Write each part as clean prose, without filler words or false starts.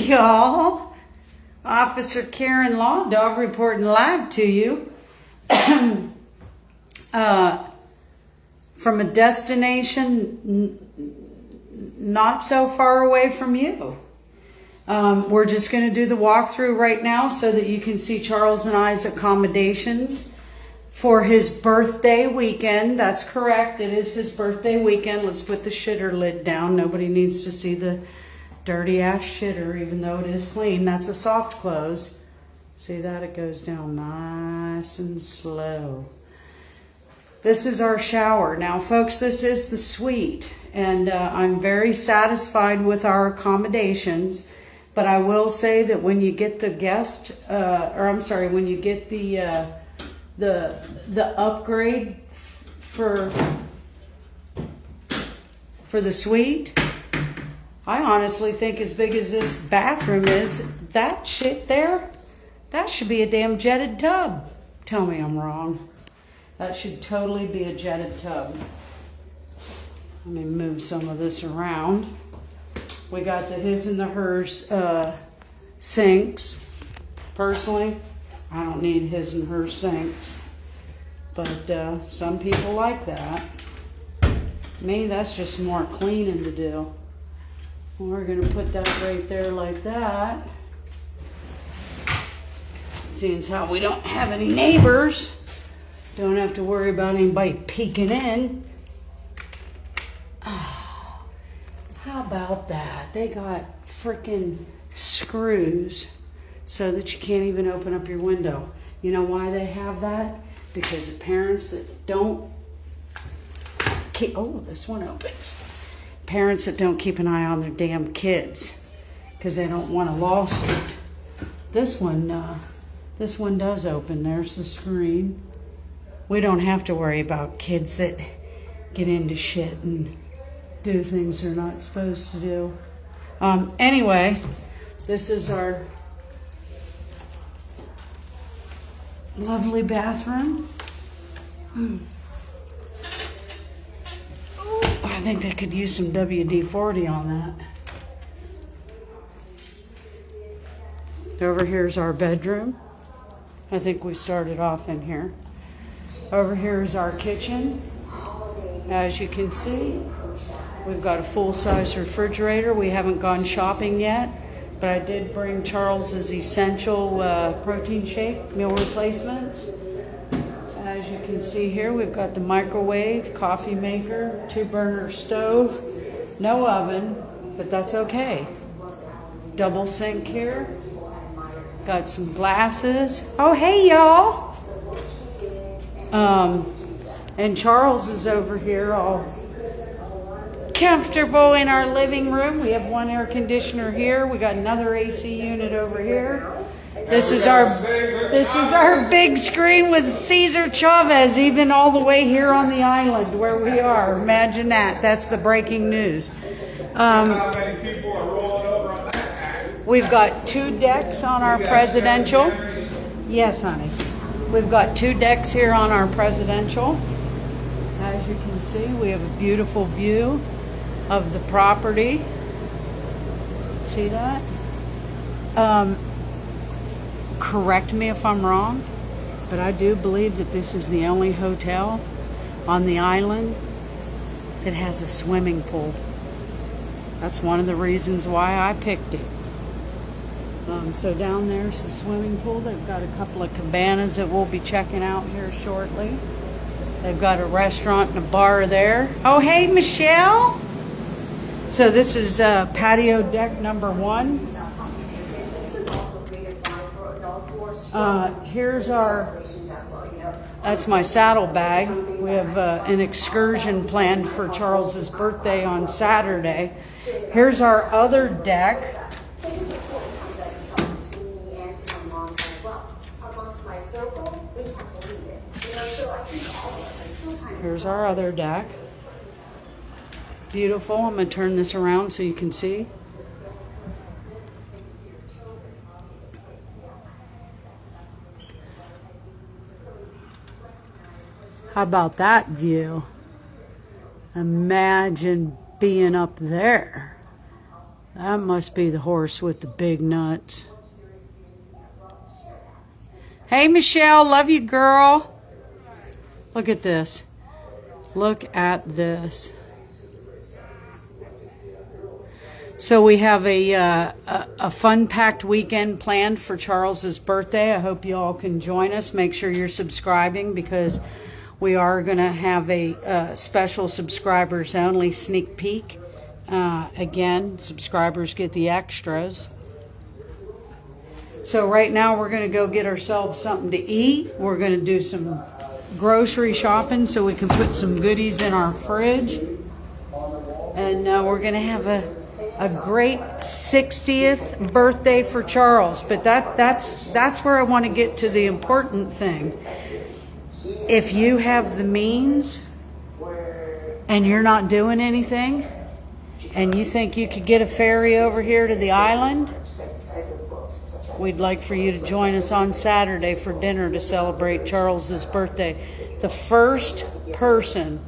y'all. Officer Karen Law Dog reporting live to you from a destination not so far away from you. We're just going to do the walkthrough right now so that you can see Charles and I's accommodations for his birthday weekend. That's correct. It is his birthday weekend. Let's put the shitter lid down. Nobody needs to see the dirty ass shitter, even though it is clean. That's a soft close. See that? It goes down nice and slow. This is our shower. Now, folks, this is the suite, and I'm very satisfied with our accommodations. But I will say that when you get the when you get the upgrade for the suite, I honestly think as big as this bathroom is, that shit there, that should be a damn jetted tub. Tell me I'm wrong. That should totally be a jetted tub. Let me move some of this around. We got the his and the hers sinks. Personally, I don't need his and her sinks, but some people like that. Me, that's just more cleaning to do. We're gonna put that right there like that. Seeing as how we don't have any neighbors, don't have to worry about anybody peeking in. How about that? They got freaking screws so that you can't even open up your window. You know why they have that? Because the parents that don't keep, oh, this one opens. Parents that don't keep an eye on their damn kids because they don't want a lawsuit. This one does open. There's the screen. We don't have to worry about kids that get into shit and do things they're not supposed to do. Anyway, this is our lovely bathroom. I think they could use some WD-40 on that. Over here's our bedroom. I think we started off in here. Over here is our kitchen. As you can see, we've got a full-size refrigerator. We haven't gone shopping yet, but I did bring Charles's essential protein shake meal replacements. As you can see here, we've got the microwave, coffee maker, 2-burner stove, no oven, but that's okay. Double sink here. Got some glasses. Oh, hey, y'all. And Charles is over here all comfortable in our living room. We have one air conditioner here. We got another AC unit over here. This is our big screen with Cesar Chavez, even all the way here on the island where we are. Imagine that. That's the breaking news. We've got 2 decks on our presidential. Yes, honey. We've got 2 decks here on our presidential. As you can see, we have a beautiful view of the property. See that? Correct me if I'm wrong, but I do believe that this is the only hotel on the island that has a swimming pool. That's one of the reasons why I picked it. So down there's the swimming pool. They've got a couple of cabanas that we'll be checking out here shortly. They've got a restaurant and a bar there. Oh, hey, Michelle. So this is patio deck number 1. Here's that's my saddle bag. We have an excursion planned for Charles's birthday on Saturday. Here's our other deck. Here's our other deck. Beautiful. I'm going to turn this around so you can see. How about that view? Imagine being up there. That must be the horse with the big nuts. Hey, Michelle, love you, girl. Look at this. Look at this. So we have a fun-packed weekend planned for Charles's birthday. I hope you all can join us. Make sure you're subscribing because we are going to have a special subscribers-only sneak peek. Again, subscribers get the extras. So right now we're going to go get ourselves something to eat. We're going to do some grocery shopping so we can put some goodies in our fridge. And we're going to have a great 60th birthday for Charles. But that's where I want to get to the important thing. If you have the means and you're not doing anything and you think you could get a ferry over here to the island, we'd like for you to join us on Saturday for dinner to celebrate Charles's birthday. The first person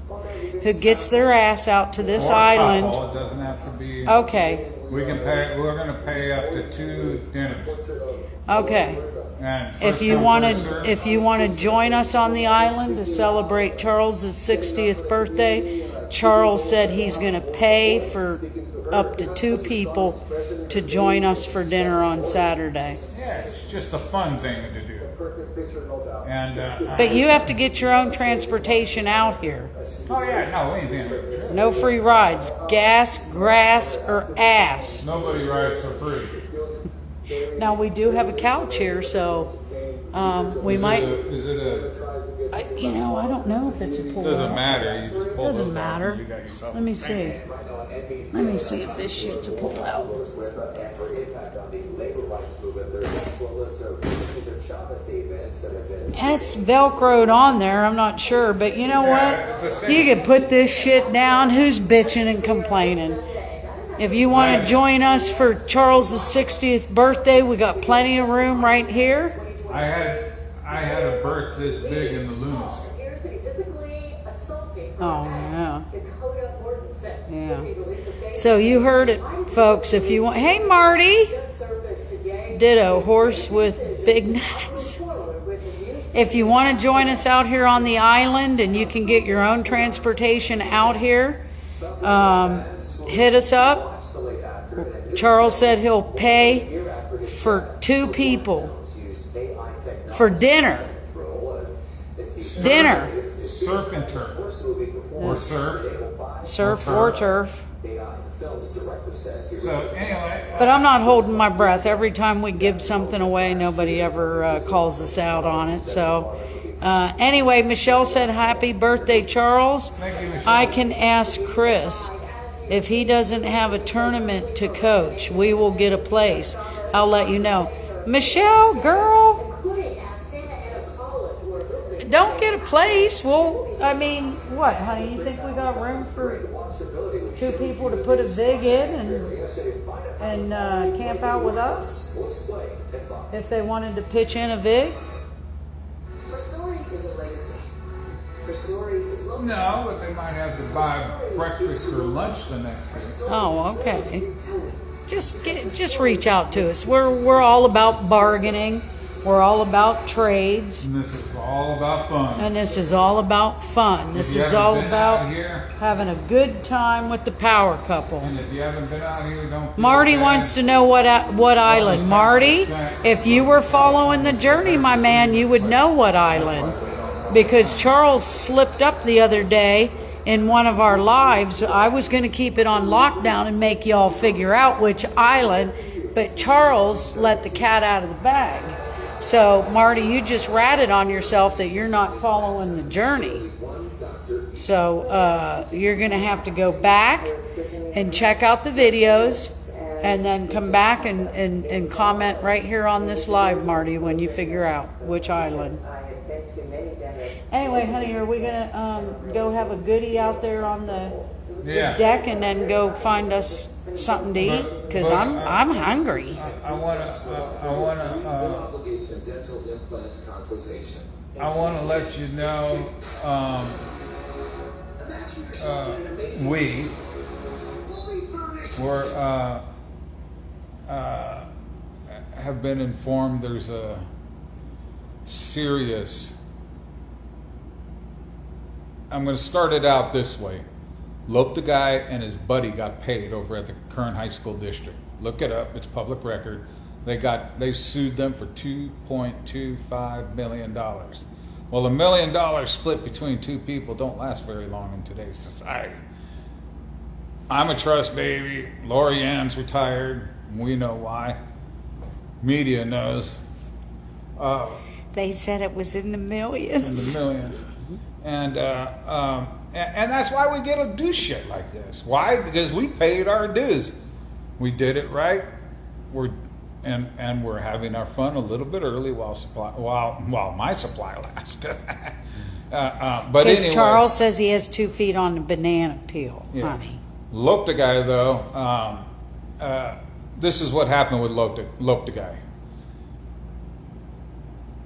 who gets their ass out to this island. Couple, it doesn't have to be. Okay. We can pay. We're going to pay up to 2 dinners. Okay. And If you want to join us on the island to celebrate Charles's 60th birthday, Charles said he's going to pay for up to 2 people to join us for dinner on Saturday. Yeah, it's just a fun thing to do. And But you have to get your own transportation out here. oh yeah, no, we ain't been. No free rides. Gas, grass, or ass. Nobody rides for free. Now we do have a couch here, so we might. Is it a? I don't know if it's a pull. Doesn't matter. You just pull Doesn't those off matter. and you got yourself Let me a see. Let me see if this shit's a pull out. It's Velcroed on there. I'm not sure, but you know what? You can put this shit down. Who's bitching and complaining? If you want to join us for Charles' 60th birthday, we got plenty of room right here. I had a berth this big in the lunacy. Oh, yeah. Yeah. So you heard it, folks. If you want, hey, Marty. Ditto, horse with big nuts. If you want to join us out here on the island and you can get your own transportation out here, hit us up. Charles said he'll pay for 2 people for dinner. Dinner. Surf and turf. Or surf. Surf or turf. So anyway. But I'm not holding my breath. Every time we give something away, nobody ever calls us out on it. So anyway, Michelle said, happy birthday, Charles. Thank you, Michelle. I can ask Chris if he doesn't have a tournament to coach. We will get a place. I'll let you know. Michelle, girl. Don't get a place. Well, I mean, what, honey? You think we got room for 2 people to put a vig in and camp out with us? If they wanted to pitch in a vig? No, but they might have to buy breakfast or lunch the next day. Oh, okay. Just reach out to us. We're all about bargaining. We're all about trades. And this is all about fun. And this is all about fun. This is all about having a good time with the power couple. And if you haven't been out here, don't feel Marty bad. wants to know what island. Marty, if you were following the journey, my man, you would know what island. Because Charles slipped up the other day in one of our lives. I was going to keep it on lockdown and make y'all figure out which island. But Charles let the cat out of the bag. So, Marty, you just ratted on yourself that you're not following the journey. So, you're going to have to go back and check out the videos and then come back and comment right here on this live, Marty, when you figure out which island. Anyway, honey, are we going to go have a goodie out there on the deck and then go find us something to eat? Because I'm hungry. I want to let you know have been informed there's a serious. I'm going to start it out this way. Lope the guy and his buddy got paid over at the current high school district. Look it up; it's public record. They sued them for $2.25 million. Well, $1 million split between two people don't last very long in today's society. I'm a trust baby. Lori Ann's retired. We know why. Media knows. They said it was in the millions. In the millions. And that's why we get to do shit like this. Why? Because we paid our dues. We did it right. We're having our fun a little bit early while my supply lasts. But Because anyway, Charles says he has 2 feet on the banana peel, honey. Lope the guy, though. This is what happened with Lope the guy.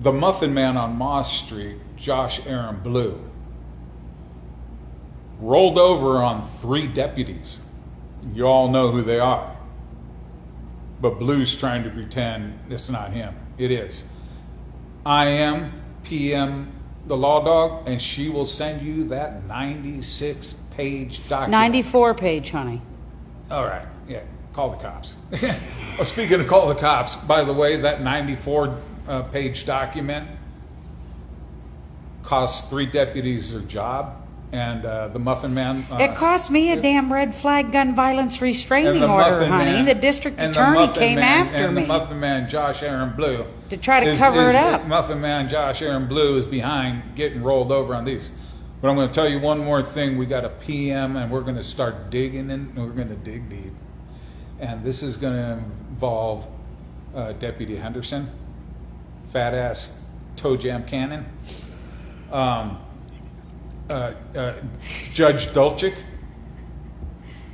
The Muffin Man on Moss Street, Josh Aaron Blue, rolled over on 3 deputies. You all know who they are. But Blue's trying to pretend it's not him. It is. I am PM, the law dog, and she will send you that 96-page document. 94-page, honey. All right. Yeah. Call the cops. Well, speaking of call the cops, by the way, that 94-page document cost 3 deputies their job. And the Muffin Man... it cost me a damn red flag gun violence restraining order, honey. The district attorney came after me. And the Muffin Man, Josh Aaron Blue... to try to cover it up. Muffin Man, Josh Aaron Blue is behind getting rolled over on these. But I'm going to tell you one more thing. We got a PM, and we're going to start digging in. We're going to dig deep. And this is going to involve Deputy Henderson, fat-ass toe jam cannon, Judge Dolchik.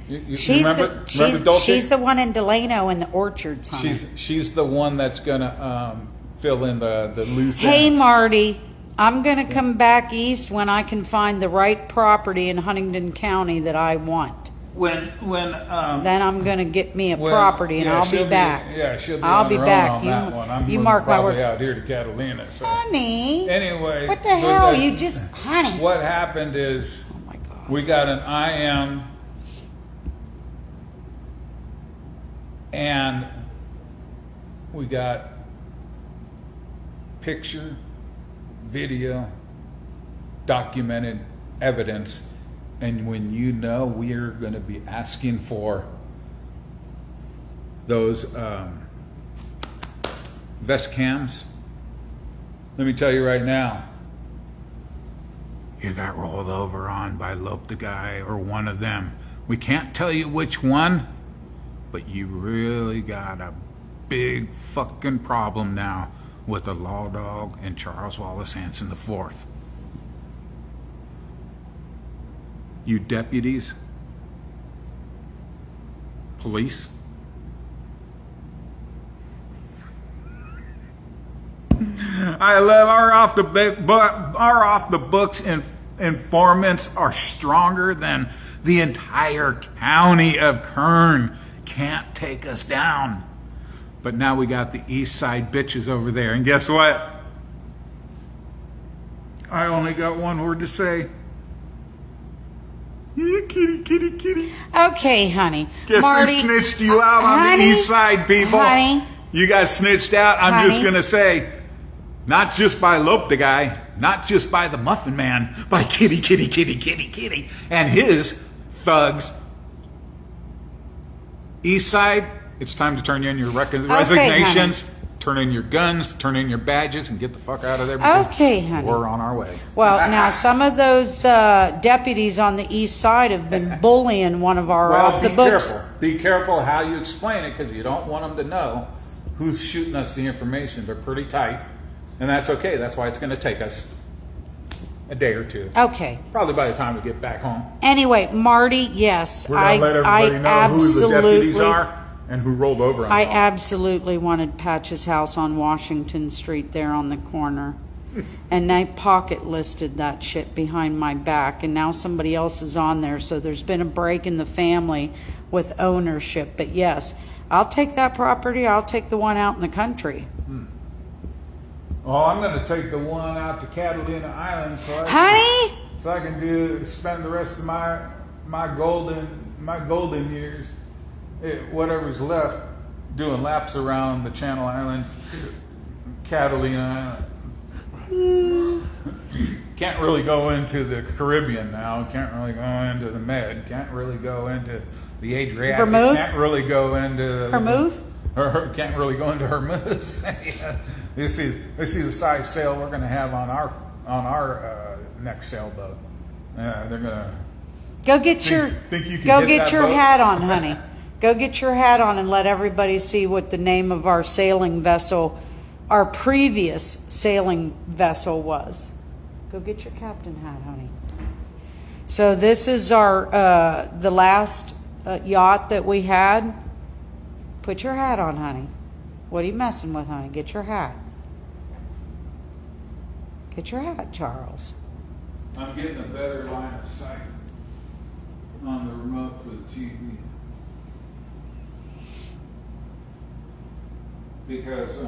She's remember Dolchik? She's the one in Delano in the orchards, honey. She's the one that's going to fill in the loose Hey, ends. Marty, I'm going to come back east when I can find the right property in Huntingdon County that I want. Then Then I'm going to get me a property, and I'll be back. She'll be I'll on be her own back. on that one. I'm You mark my probably words. out here to Catalina. So. Honey. Anyway. What the hell? You just, honey. What happened is Oh, my God. we got an IM and we got picture, video, documented evidence. And when you know we're going to be asking for those vest cams, let me tell you right now, you got rolled over on by Lope the guy or one of them. We can't tell you which one, but you really got a big fucking problem now with the law dog and Charles Wallace Hanson IV. You deputies, police, I love our off the books informants are stronger than the entire county of Kern. Can't take us down. But now we got the east side bitches over there, and guess what? I only got one word to say. Kitty, kitty, kitty. Okay, honey. Guess Marty, who snitched you out on honey, the east side, people? Honey. You guys snitched out. I'm just Honey. going to say, not just by Lope the guy, not just by the Muffin Man, by Kitty, Kitty, Kitty, Kitty, Kitty, and his thugs. East side, it's time to turn in your resignations, turn in your guns, turn in your badges, and get the fuck out of there. because Okay, honey. We're on our way. Well, now some of those deputies on the east side have been bullying one of our off the books. Be careful how you explain it, because you don't want them to know who's shooting us the information. They're pretty tight, and that's okay. That's why it's going to take us a day or two. Okay. Probably by the time we get back home. Anyway, Marty, yes, We're going to let everybody know who the deputies absolutely, are and who rolled over on I them. absolutely wanted Patch's house on Washington Street there on the corner. And they pocket listed that shit behind my back, and now somebody else is on there, so there's been a break in the family with ownership. But yes, I'll take that property. I'll take the one out in the country. Well, I'm going to take the one out to Catalina Island, so I can spend the rest of my golden years, whatever's left, doing laps around the Channel Islands, Catalina Island. Can't really go into the Caribbean now. Can't really go into the Med. Can't really go into the Adriatic. Vermouth? Can't really go into Vermouth? Can't really go into Hermuz. Yeah. You see the size sail we're going to have on our next sailboat. Yeah, they're going to go get your boat? hat on, honey. Go get your hat on and let everybody see what the name of our sailing vessel, our previous sailing vessel was. Go get your captain hat, honey. So this is our the last yacht that we had. Put your hat on, honey. What are you messing with, honey? Get your hat. Get your hat, Charles. I'm getting a better line of sight on the remote for the TV. Because,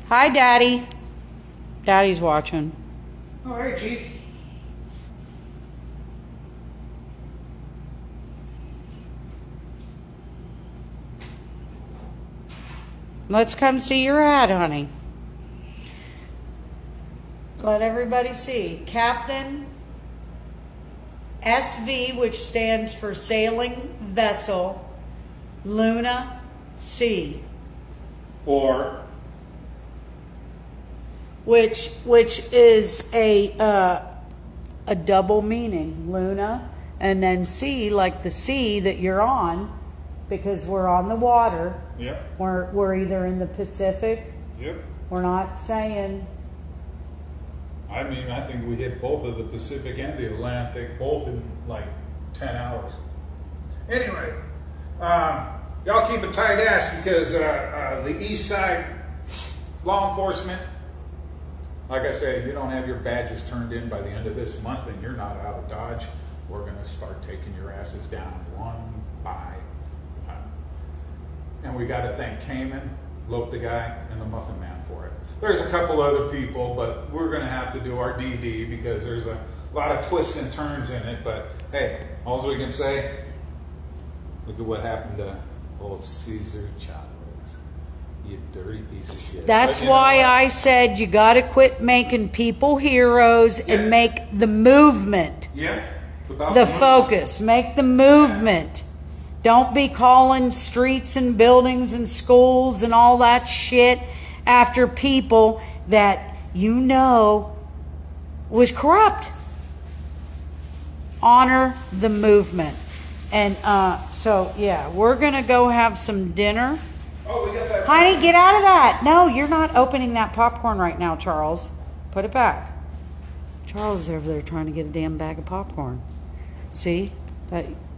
Hi, Daddy. Daddy's watching. oh, hey, Chief. Let's come see your hat, honey. Let everybody see. Captain SV, which stands for Sailing Vessel Luna C. Or Which is a double meaning. Luna and then sea, like the sea that you're on, because we're on the water. Yep. We're either in the Pacific. Yep. We're not saying. I mean, I think we hit both of the Pacific and the Atlantic, both in like 10 hours. Anyway, y'all keep a tight ass because the East Side law enforcement, like I said, you don't have your badges turned in by the end of this month and you're not out of Dodge, we're going to start taking your asses down one by one. And we got to thank Cayman, Lope the Guy, and the Muffin Man for it. There's a couple other people, but we're going to have to do our DD because there's a lot of twists and turns in it. But hey, all we can say, look at what happened to old Caesar Chavez. You dirty piece of shit. That's why I said you got to quit making people heroes and make the movement it's about the focus. Make the movement. Don't be calling streets and buildings and schools and all that shit after people that you know was corrupt. Honor the movement. And so, yeah, we're going to go have some dinner. Oh, we got that. Honey, get out of that. No, you're not opening that popcorn right now, Charles. Put it back. Charles is over there trying to get a damn bag of popcorn. See?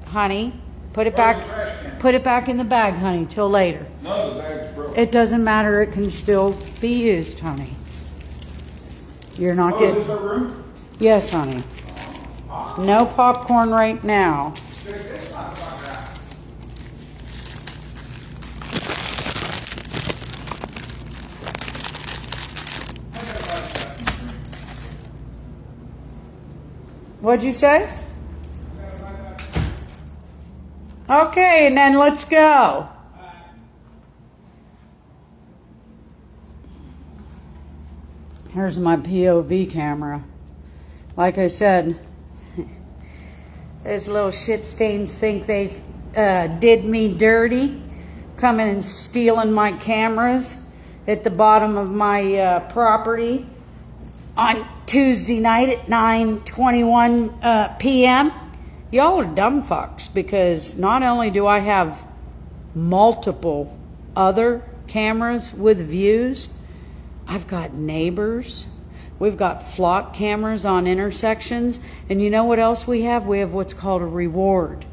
Honey, put it back. Put it back in the bag, honey, till later. No, the bag's broke. It doesn't matter. It can still be used, honey. You're not getting... Is this our room? Yes, honey. No popcorn right now. What'd you say? Okay, and then let's go. Here's my POV camera. Like I said, those little shit stains think they did me dirty, coming and stealing my cameras at the bottom of my property on Tuesday night at 9:21 p.m. Y'all are dumb fucks, because not only do I have multiple other cameras with views, I've got neighbors. We've got flock cameras on intersections. And you know what else we have? We have what's called a reward.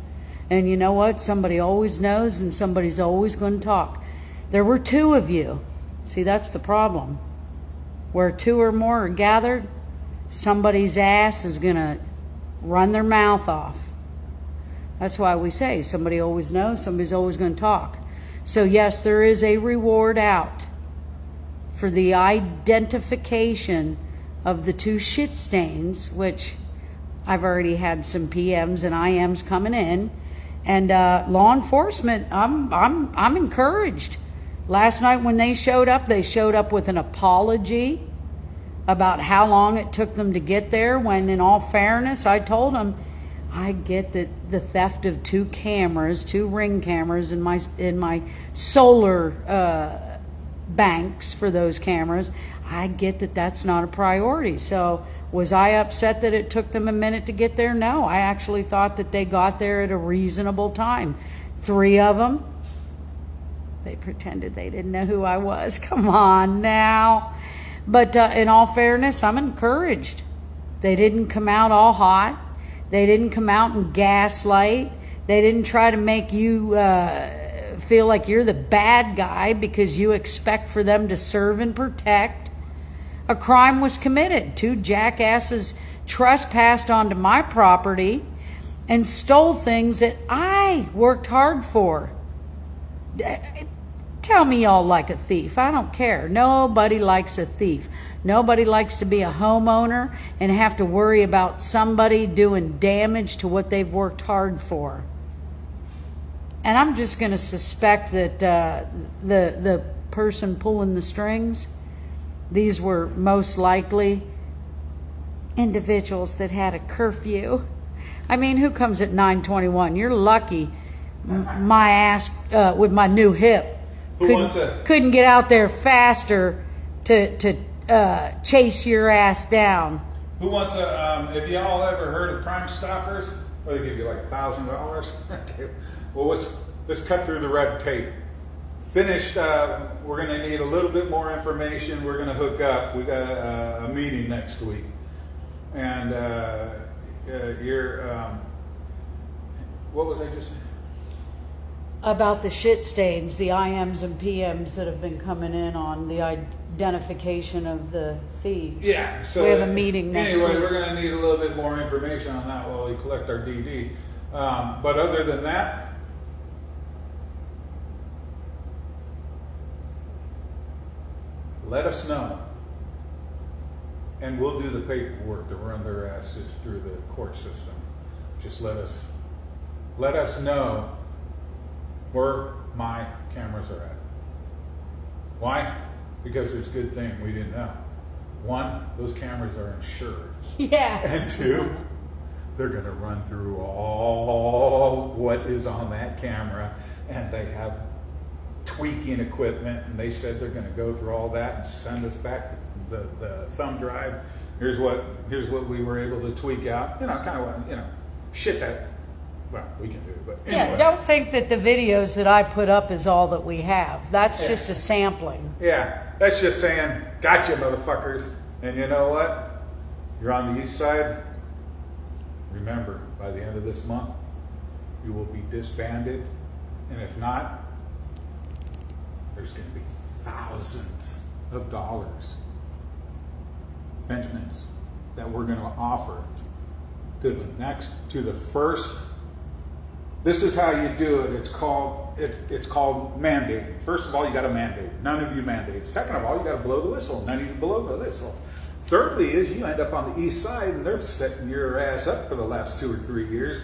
And you know what? Somebody always knows and somebody's always going to talk. There were 2 of you. See, that's the problem. Where 2 or more are gathered, somebody's ass is going to run their mouth off. That's why we say somebody always knows, somebody's always going to talk. So yes, there is a reward out for the identification of the 2 shit stains, which I've already had some PMs and IMs coming in. And law enforcement, I'm encouraged. Last night when they showed up with an apology about how long it took them to get there, when in all fairness, I told them, I get that the theft of 2 cameras, 2 ring cameras in my solar banks for those cameras, I get that that's not a priority. So was I upset that it took them a minute to get there? No, I actually thought that they got there at a reasonable time. 3 of them, they pretended they didn't know who I was. Come on now. But in all fairness, I'm encouraged. They didn't come out all hot. They didn't come out and gaslight. They didn't try to make you feel like you're the bad guy because you expect for them to serve and protect. A crime was committed. 2 jackasses trespassed onto my property and stole things that I worked hard for. Tell me y'all like a thief. I don't care. Nobody likes a thief. Nobody likes to be a homeowner and have to worry about somebody doing damage to what they've worked hard for. And I'm just going to suspect that the person pulling the strings, these were most likely individuals that had a curfew. I mean, who comes at 9:21? You're lucky my ass with my new hip couldn't get out there faster to chase your ass down. Who wants a, have y'all ever heard of Crime Stoppers? Well, they give you like $1,000. Well, let's cut through the red tape. Finished, we're going to need a little bit more information. We're going to hook up. We got a meeting next week. And what was I just saying? About the shit stains, the IMs and PMs that have been coming in on the identification of the thieves. Yeah, so we have a meeting next week. Anyway, we're going to need a little bit more information on that while we collect our DD. But other than that, let us know. And we'll do the paperwork to run their asses through the court system. Just let us know where my cameras are at. Why? Because there's a good thing we didn't know. 1, those cameras are insured. Yeah. And 2, they're going to run through all what is on that camera, and they have tweaking equipment, and they said they're going to go through all that and send us back the thumb drive. Here's what we were able to tweak out. Kind of shit that. Well, we can do it, but anyway. Yeah, don't think that the videos that I put up is all that we have. That's just a sampling. Yeah, that's just saying, gotcha, motherfuckers. And you know what? You're on the east side. Remember, by the end of this month, you will be disbanded. And if not, there's going to be thousands of dollars, Benjamins, that we're going to offer to the first. This is how you do it. It's called mandating. First of all, you got to mandate. None of you mandate. Second of all, you got to blow the whistle. None of you blow the whistle. Thirdly is you end up on the east side and they're setting your ass up for the last 2 or 3 years.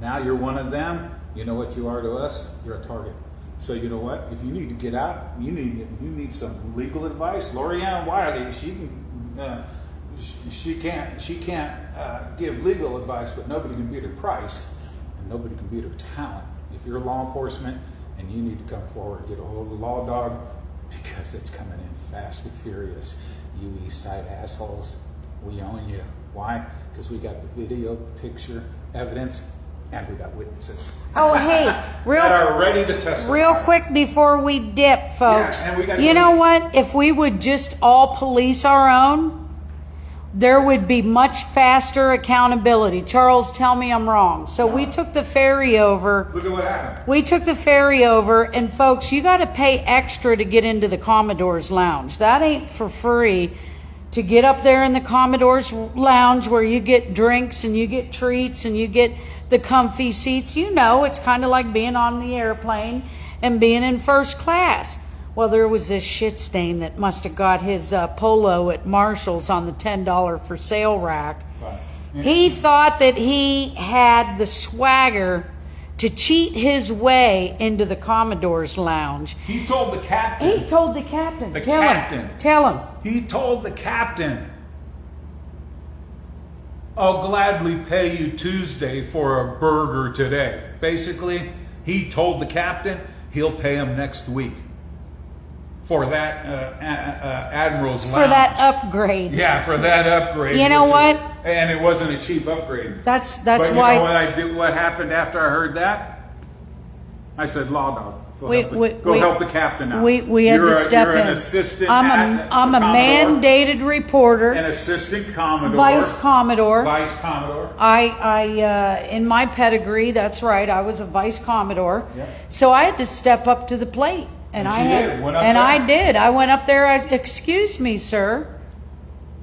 Now you're one of them. You know what you are to us? You're a target. So you know what? If you need to get out, you need some legal advice. Lorianne Wiley, she can't give legal advice, but nobody can beat her price. Nobody can beat her talent. If you're law enforcement and you need to come forward, get a hold of the law dog, because it's coming in fast and furious. You east side assholes, we own you. Why? Because we got the video, picture, evidence, and we got witnesses. Oh, hey, that are ready to testify. Real quick before we dip, folks. Yeah, you know what? If we would just all police our own, there would be much faster accountability. Charles, tell me I'm wrong. So we took the ferry over. Look at what happened. We took the ferry over, and folks, you got to pay extra to get into the Commodore's Lounge. That ain't for free. To get up there in the Commodore's Lounge where you get drinks and you get treats and you get the comfy seats. You know, it's kind of like being on the airplane and being in first class. Well, there was this shit stain that must have got his polo at Marshall's on the $10 for sale rack. Right. Yeah. He thought that he had the swagger to cheat his way into the Commodore's lounge. He told the captain. He told the captain. The Tell captain. him. Tell him. He told the captain, I'll gladly pay you Tuesday for a burger today. Basically, he told the captain he'll pay him next week for that Admiral's Lounge. For that upgrade. Yeah, for that upgrade. You know what? And it wasn't a cheap upgrade. That's but why. You know what I did? What happened after I heard that? I said, "Law dog, go help the captain out." We had to step you're in. An assistant. I'm a mandated reporter. An assistant commodore. Vice commodore. Vice commodore. I in my pedigree, that's right. I was a vice commodore. Yeah. So I had to step up to the plate, and I did. I went up there. Excuse me, sir.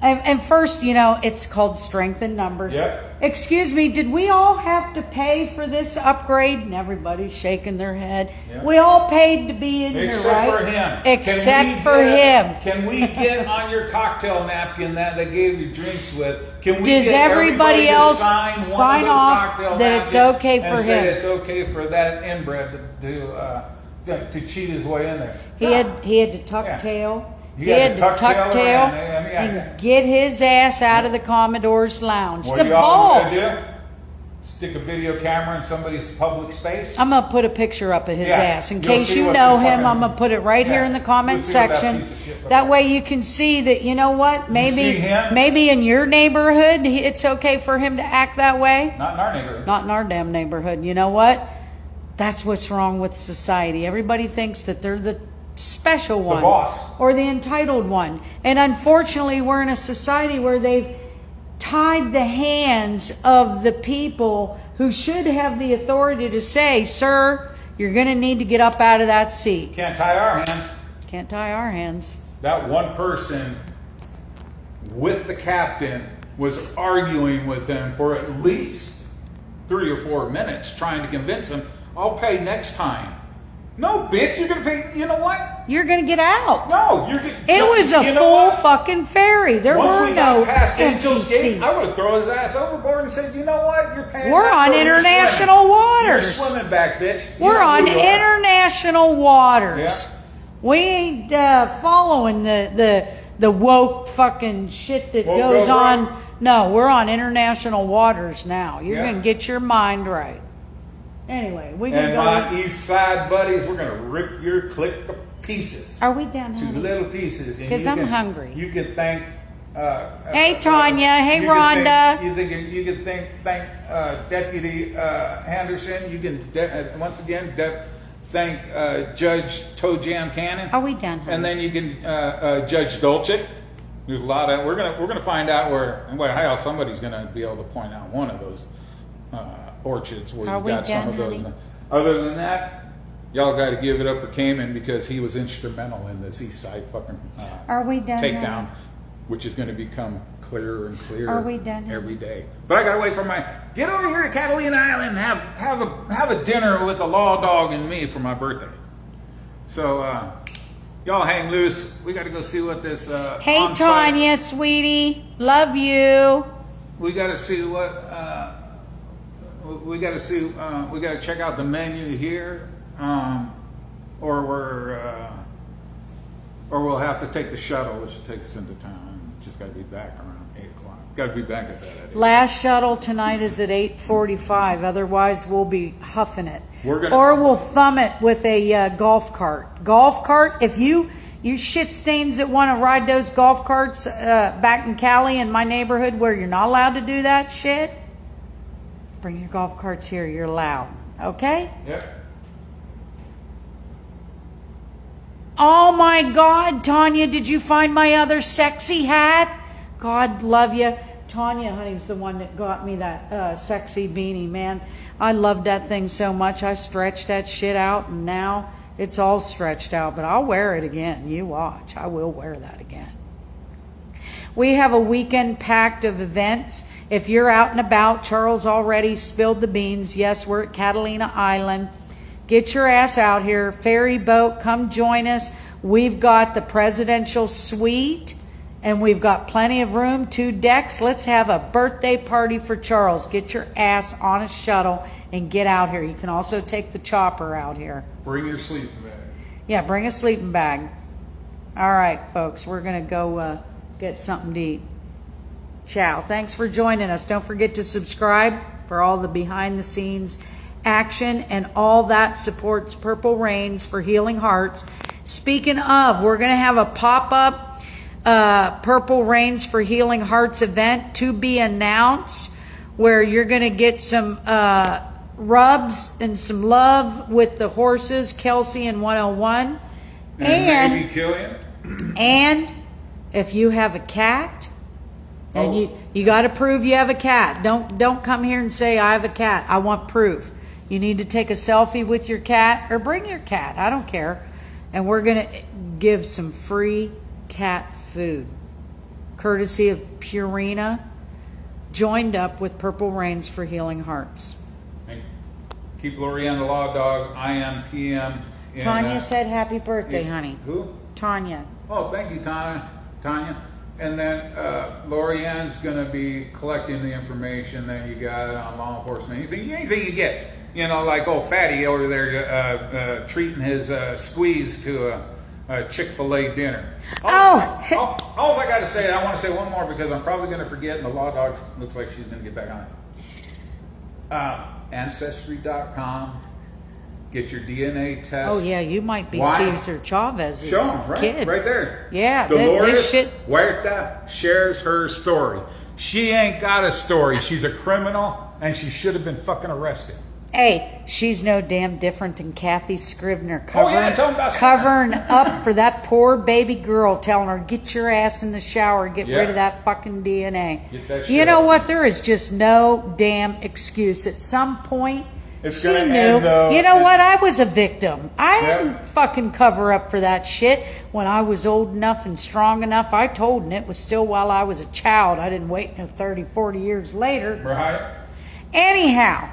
And first, you know, it's called strength in numbers. Yep. Excuse me, did we all have to pay for this upgrade? And everybody's shaking their head. Yep. We all paid to be in here, right? Except for him. Except for him. Can we get on your cocktail napkin that they gave you drinks with? Can we Does get everybody else sign off that it's okay for and say him? it's okay for that inbred to cheat his way in there? He had to tuck tail. He had to tuck tail and get his ass out of the Commodore's lounge. What the do y'all balls. do? Stick a video camera in somebody's public space? I'm going to put a picture up of his ass. In You'll case see you what know this him, fucking- I'm going to put it right here in the comment We'll see what that section. piece of shit looks That like. way you can see that, you know what, see him? maybe in your neighborhood, it's okay for him to act that way. Not in our neighborhood. Not in our damn neighborhood. You know what? That's what's wrong with society. Everybody thinks that they're the special one, boss. or the entitled one. And unfortunately, we're in a society where they've tied the hands of the people who should have the authority to say, sir, you're going to need to get up out of that seat. Can't tie our hands. Can't tie our hands. That one person with the captain was arguing with him for at least 3 or 4 minutes, trying to convince him, I'll pay next time. No, bitch, you're going to pay. You know what? You're going to get out. No, you're going to. It was a full fucking ferry. There Once were we no got past empty Angel's Gate, seats. I would have thrown his ass overboard and said, you know what? You're paying. We're that on for your international swimming. waters. You're swimming back, bitch. You We're know on who you are. international waters. Yeah. We ain't following the woke fucking shit that Woke, goes woke, on. woke. No, we're on international waters now. You're Yeah. going to get your mind right. Anyway, we can And go. my East Side buddies, we're going to rip your clique to pieces. Are we done? To little pieces. And 'Cause you I'm can- hungry. You can thank. Hey, Tanya. Hey, you can Rhonda. you can thank Deputy Henderson. You can once again thank Judge Toe Jam Cannon. Are we done? Honey? And then you can Judge Dolchik. There's a lot of we're gonna find out how somebody's gonna be able to point out one of those orchards where Are you we got some done, of those. honey? Other than that, y'all got to give it up for Cayman because he was instrumental in this East Side fucking Are we done, takedown, honey? which is going to become clearer and clearer. Are we done, honey? every day? But I got to wait for get over here to Catalina Island and have a dinner with the law dog and me for my birthday. So y'all hang loose. We got to go see what this. Hey, on-site- Tanya, sweetie. Love you. We got to see what. We got to see. We got to check out the menu here, or we'll have to take the shuttle, which will take us into town. Just got to be back around 8 o'clock. Got to be back at that. Last shuttle tonight is at 8:45. Otherwise, we'll be huffing it. We're gonna- or we'll thumb it with a golf cart. Golf cart. If you shit stains that want to ride those golf carts back in Cali in my neighborhood where you're not allowed to do that shit, bring your golf carts here. You're allowed. Okay? Yep. Oh my God, Tanya, did you find my other sexy hat? God love you. Tanya, honey's the one that got me that sexy beanie, man. I loved that thing so much. I stretched that shit out, and now it's all stretched out. But I'll wear it again. You watch. I will wear that again. We have a weekend packed of events. If you're out and about, Charles already spilled the beans. Yes, we're at Catalina Island. Get your ass out here. Ferry boat, come join us. We've got the presidential suite, and we've got plenty of room, 2 decks. Let's have a birthday party for Charles. Get your ass on a shuttle and get out here. You can also take the chopper out here. Bring your sleeping bag. Yeah, bring a sleeping bag. All right, folks, we're going to go get something to eat. Ciao. Thanks for joining us. Don't forget to subscribe for all the behind-the-scenes action, and all that supports Purple Rains for Healing Hearts. Speaking of, we're going to have a pop-up Purple Rains for Healing Hearts event to be announced, where you're going to get some rubs and some love with the horses, Kelsey and 101. And maybe Killian. And if you have a cat, and you got to prove you have a cat. Don't come here and say I have a cat. I want proof. You need to take a selfie with your cat, or bring your cat. I don't care. And we're going to give some free cat food, courtesy of Purina, joined up with Purple Rains for Healing Hearts. And keep Lorianne the Law Dog, IM, PM. Tanya said happy birthday, honey. Who? Tanya. Oh, thank you, Tanya. And then Lorianne's going to be collecting the information that you got on law enforcement. Anything you get. You know, like old Fatty over there treating his squeeze to a Chick-fil-A dinner. All I got to say, I want to say one more because I'm probably going to forget, and the Law Dog looks like she's going to get back on it. Ancestry.com. Get your DNA test. Oh, yeah, you might be Cesar Chavez's kid. Right there. Yeah, Dolores this shit. Huerta shares her story. She ain't got a story. She's a criminal, and she should have been fucking arrested. Hey, she's no damn different than Kathy Scribner covering up for that poor baby girl, telling her, get your ass in the shower, get rid of that fucking DNA. Get that shit you know up. what? There is just no damn excuse. At some point, it's she gonna knew. end, though. You know what? I was a victim. I didn't fucking cover up for that shit. When I was old enough and strong enough, I told, and it was still while I was a child. I didn't wait until 30, 40 years later. Right. Anyhow.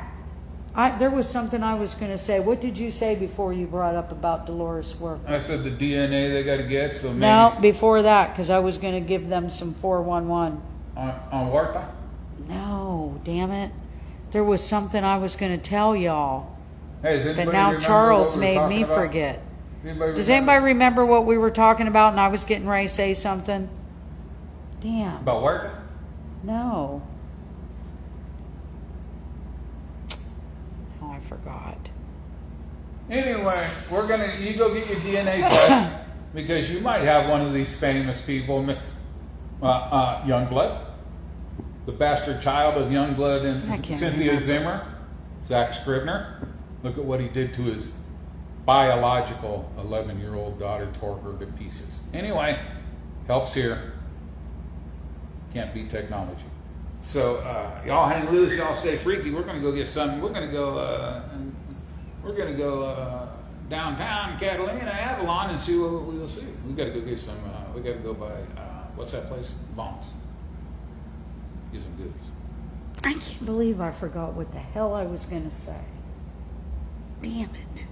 There was something I was going to say. What did you say before you brought up about Dolores Huerta? I said the DNA they got to get. So maybe No, before that, because I was going to give them some 411. On Huerta? No, damn it. There was something I was going to tell y'all. Hey, but now Charles made me forget. Does anybody remember what we were talking about and I was getting ready to say something? Damn. About Huerta? No. I forgot. Anyway, you go get your DNA test because you might have one of these famous people, Youngblood, the bastard child of Youngblood and Cynthia Zimmer, Zach Scribner. Look at what he did to his biological 11-year-old daughter, tore her to pieces. Anyway, helps here. Can't beat technology. So y'all hang loose, y'all stay freaky. We're gonna go get something. We're gonna go downtown Catalina, Avalon, and see what we'll see. We gotta go get some. We gotta go by what's that place? Vaughn's. Get some goodies. I can't believe I forgot what the hell I was gonna say. Damn it.